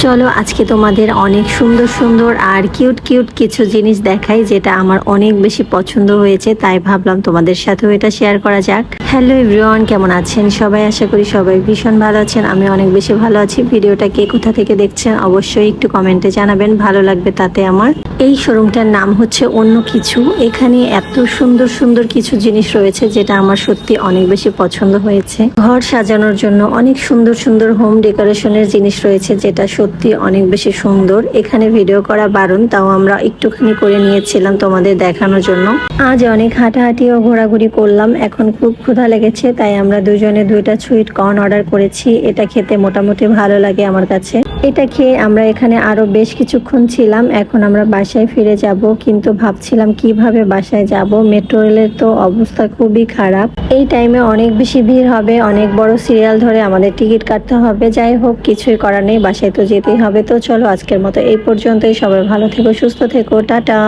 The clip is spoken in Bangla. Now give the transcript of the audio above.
চলো আজকে তোমাদের অনেক সুন্দর সুন্দর আর কিউট কিউট কিছু জিনিস দেখাই, যেটা আমার অনেক বেশি পছন্দ হয়েছে, তাই ভাবলাম তোমাদের সাথেও এটা শেয়ার করা যাক। হ্যালো এভরিওয়ান, কেমন আছেন সবাই? আশা করি সবাই ভীষণ ভালো আছেন। আমি অনেক বেশি ভালো আছি। ভিডিওটা কে কোথা থেকে দেখছেন অবশ্যই একটু কমেন্টে জানাবেন, ভালো লাগবে তাতে আমার। এই শোরুমটার নাম হচ্ছে অন্য কিছু। এখানে এত সুন্দর সুন্দর কিছু জিনিস রয়েছে যেটা আমার সত্যি অনেক বেশি পছন্দ হয়েছে। ঘর সাজানোর জন্য অনেক সুন্দর সুন্দর হোম ডেকোরেশনের জিনিস রয়েছে, যেটা সত্যি অনেক বেশি সুন্দর। এখানে ভিডিও করা বারণ, তাও আমরা একটুখানি করে নিয়েছিলাম তোমাদের দেখানোর জন্য। আজ অনেক হাঁটাহাঁটি ও ঘোরাঘুরি করলাম, এখন খুব ক্ষুধা লেগেছে, তাই আমরা দুজনে 2টা সুইট কর্ন অর্ডার করেছি। এটা খেতে মোটামুটি ভালো লাগে আমার কাছে। এটা খেয়ে আমরা এখানে আরো বেশ কিছুক্ষণ ছিলাম। এখন আমরা বাসায় ফিরে যাব, কিন্তু ভাবছিলাম কিভাবে বাসায় যাব। মেট্রো রেলের তো অবস্থা খুবই খারাপ। এই টাইমে অনেক বেশি ভিড় হবে, অনেক বড় সিরিয়াল ধরে আমাদের টিকিট কাটতে হবে। যাই হোক, কিছুই করার নেই, বাসায় তো যেতেই হবে। তো চলো আজকের মতো এই পর্যন্তই। সবাই ভালো থেকো, সুস্থ থেকো, টাটা।